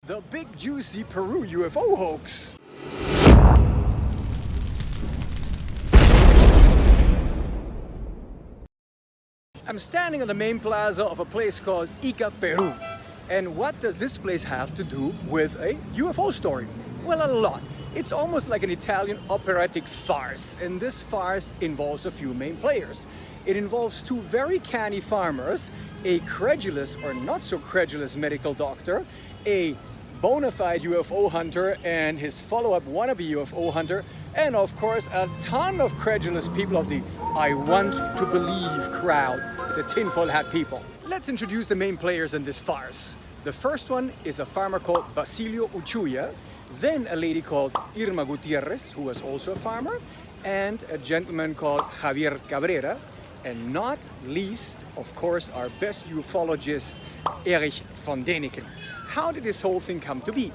The big juicy Peru UFO hoax. I'm standing on the main plaza of a place called Ica, Peru. And what does this place have to do with a UFO story? Well, a lot. It's almost like an Italian operatic farce, and this farce involves a few main players. It involves two very canny farmers, a credulous or not so credulous medical doctor, a bona fide UFO hunter and his follow-up wannabe UFO hunter, and of course a ton of credulous people of the I want to believe crowd, the tinfoil hat people. Let's introduce the main players in this farce. The first one is a farmer called Basilio Uchuya, then a lady called Irma Gutierrez, who was also a farmer, and a gentleman called Javier Cabrera, and not least, of course, our best ufologist, Erich von Däniken. How did this whole thing come to be?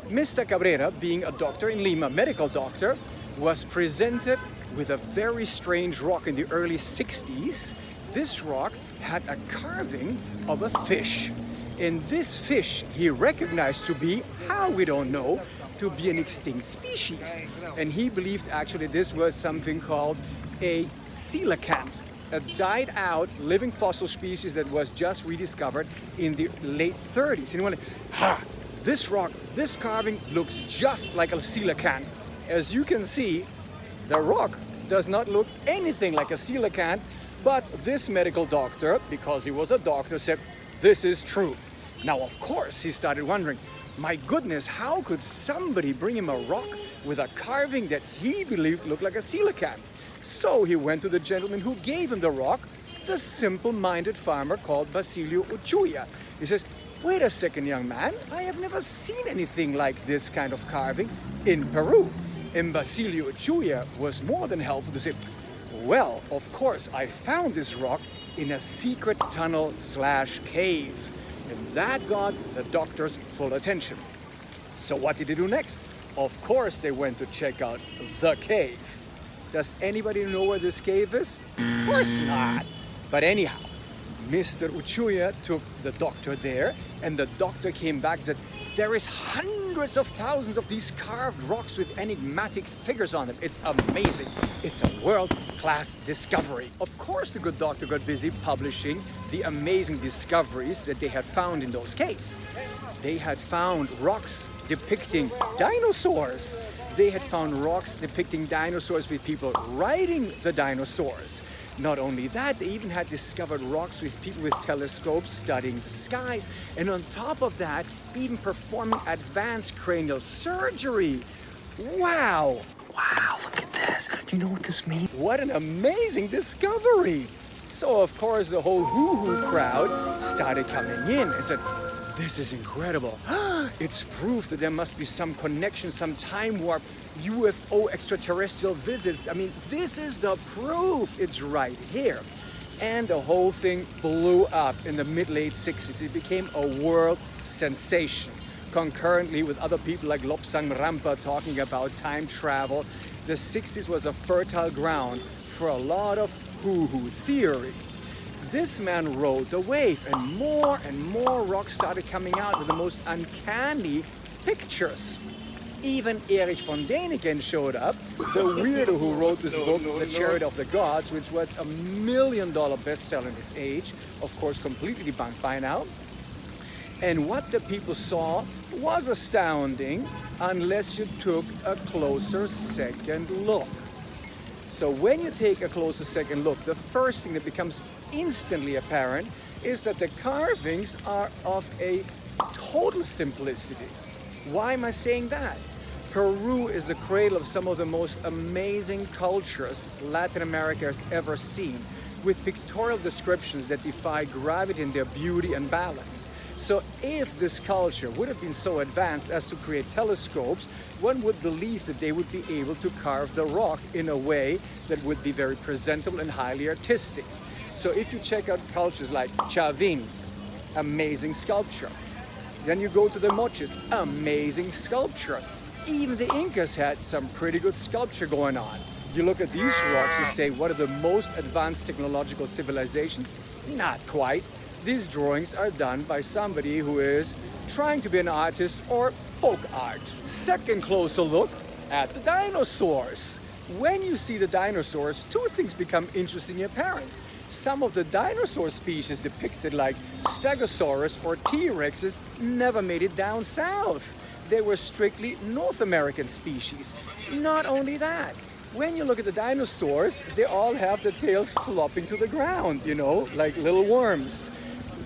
Mr. Cabrera, being a doctor in Lima, medical doctor, was presented with a very strange rock in the early 60s. This rock had a carving of a fish. And this fish he recognized to be, how we don't know, to be an extinct species. And he believed actually this was something called a coelacanth, a died out living fossil species that was just rediscovered in the late 30s. And he went, this rock, this carving looks just like a coelacanth. As you can see, the rock does not look anything like a coelacanth, but this medical doctor, because he was a doctor, said, this is true. Now, of course, he started wondering, my goodness, how could somebody bring him a rock with a carving that he believed looked like a coelacanth? So he went to the gentleman who gave him the rock, the simple-minded farmer called Basilio Uchuya. He says, wait a second, young man, I have never seen anything like this kind of carving in Peru. And Basilio Uchuya was more than helpful to say, well, of course, I found this rock in a secret tunnel/cave. And that got the doctor's full attention. So what did he do next? Of course, they went to check out the cave. Does anybody know where this cave is? Of course not. But anyhow, Mr. Uchuya took the doctor there, and the doctor came back and said, there is hundreds of thousands of these carved rocks with enigmatic figures on them. It's amazing. It's a world-class discovery. Of course, the good doctor got busy publishing the amazing discoveries that they had found in those caves. They had found rocks depicting dinosaurs. They had found rocks depicting dinosaurs with people riding the dinosaurs. Not only that, they even had discovered rocks with people with telescopes studying the skies. And on top of that, even performing advanced cranial surgery. Wow! Wow, look at this. Do you know what this means? What an amazing discovery! So, of course, the whole hoo-hoo crowd started coming in and said, this is incredible. It's proof that there must be some connection, some time warp, UFO extraterrestrial visits. I mean, this is the proof. It's right here. And the whole thing blew up in the mid-late 60s. It became a world sensation. Concurrently with other people like Lobsang Rampa talking about time travel, the 60s was a fertile ground for a lot of hoo-hoo theory. This man rode the wave, and more rocks started coming out with the most uncanny pictures. Even Erich von Däniken showed up, the weirdo who wrote this book, The Chariot of the Gods, which was a $1 million bestseller in its age, of course completely debunked by now. And what the people saw was astounding unless you took a closer second look. So when you take a closer second look, the first thing that becomes instantly apparent is that the carvings are of a total simplicity. Why am I saying that? Peru is the cradle of some of the most amazing cultures Latin America has ever seen, with pictorial descriptions that defy gravity in their beauty and balance. So if this culture would have been so advanced as to create telescopes, one would believe that they would be able to carve the rock in a way that would be very presentable and highly artistic. So if you check out cultures like Chavin, amazing sculpture. Then you go to the Moches, amazing sculpture. Even the Incas had some pretty good sculpture going on. You look at these rocks, you say, what are the most advanced technological civilizations? Not quite. These drawings are done by somebody who is trying to be an artist, or folk art. Second closer look at the dinosaurs. When you see the dinosaurs, two things become interestingly apparent. Some of the dinosaur species depicted, like Stegosaurus or T-Rexes, never made it down south. They were strictly North American species. Not only that, when you look at the dinosaurs, they all have the tails flopping to the ground, you know, like little worms.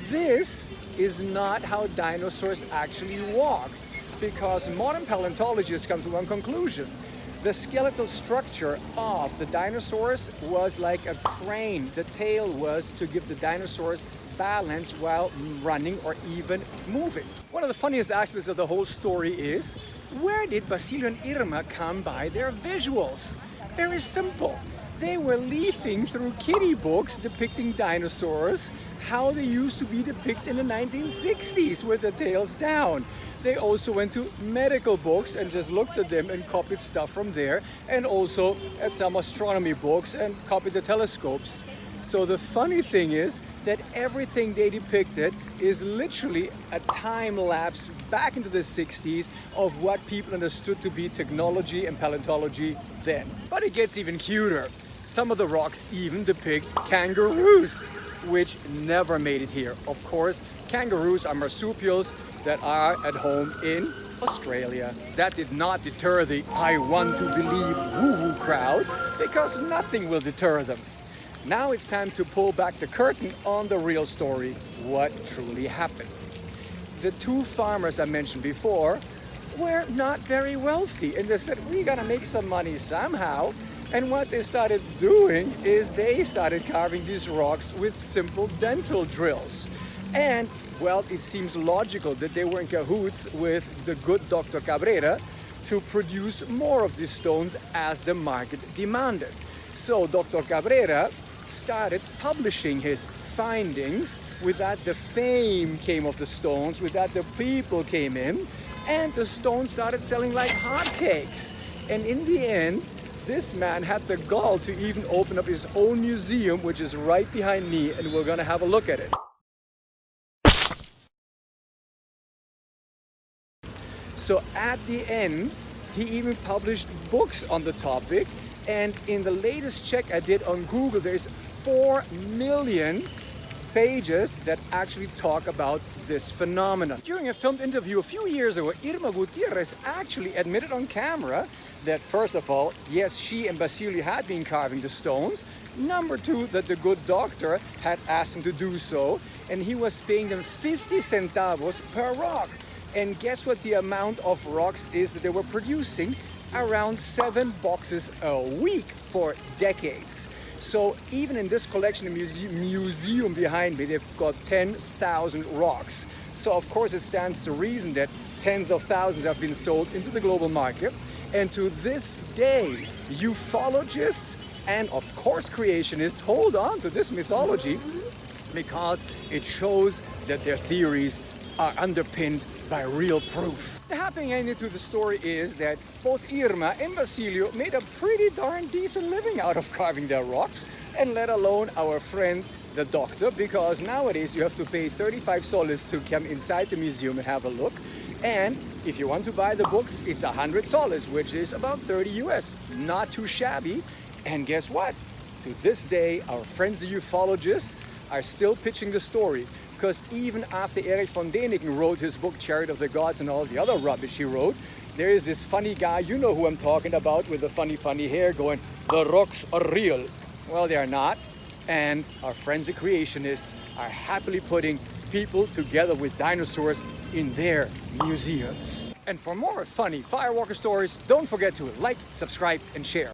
This is not how dinosaurs actually walk, because modern paleontologists come to one conclusion. The skeletal structure of the dinosaurs was like a crane. The tail was to give the dinosaurs balance while running or even moving. One of the funniest aspects of the whole story is, where did Basilio and Irma come by their visuals? Very simple. They were leafing through kiddie books depicting dinosaurs, how they used to be depicted in the 1960s with the tails down. They also went to medical books and just looked at them and copied stuff from there, and also at some astronomy books and copied the telescopes. So the funny thing is that everything they depicted is literally a time lapse back into the 60s of what people understood to be technology and paleontology then. But it gets even cuter. Some of the rocks even depict kangaroos, which never made it here. Of course, kangaroos are marsupials that are at home in Australia. That did not deter the "I want to believe" woo-woo crowd, because nothing will deter them. Now it's time to pull back the curtain on the real story, what truly happened. The two farmers I mentioned before were not very wealthy, and they said, we gotta make some money somehow. And what they started doing is they started carving these rocks with simple dental drills. And well, it seems logical that they were in cahoots with the good Dr. Cabrera to produce more of these stones as the market demanded. So Dr. Cabrera started publishing his findings. With that, the fame came of the stones. With that, the people came in, and the stones started selling like hotcakes. And in the end, this man had the gall to even open up his own museum, which is right behind me, and we're gonna have a look at it. So at the end, he even published books on the topic, and in the latest check I did on Google, there's 4 million pages that actually talk about this phenomenon. During a filmed interview a few years ago, Irma Gutierrez actually admitted on camera that, first of all, yes, she and Basilio had been carving the stones. Number two, that the good doctor had asked him to do so, and he was paying them 50 centavos per rock. And guess what the amount of rocks is that they were producing? Around 7 boxes a week for decades. So even in this collection, the museum behind me, they've got 10,000 rocks. So of course it stands to reason that tens of thousands have been sold into the global market. And to this day, ufologists and of course creationists hold on to this mythology because it shows that their theories are underpinned by real proof. The happy ending to the story is that both Irma and Basilio made a pretty darn decent living out of carving their rocks, and let alone our friend the doctor, because nowadays you have to pay 35 soles to come inside the museum and have a look. And if you want to buy the books, it's 100 soles, which is about 30 US. Not too shabby. And guess what? To this day, our friends the ufologists are still pitching the story. Because even after Erich von Däniken wrote his book Chariot of the Gods and all the other rubbish he wrote, there is this funny guy, you know who I'm talking about, with the funny hair going, the rocks are real. Well, they are not. And our friends the creationists are happily putting people together with dinosaurs in their museums. And for more funny Firewalker stories, don't forget to like, subscribe, and share.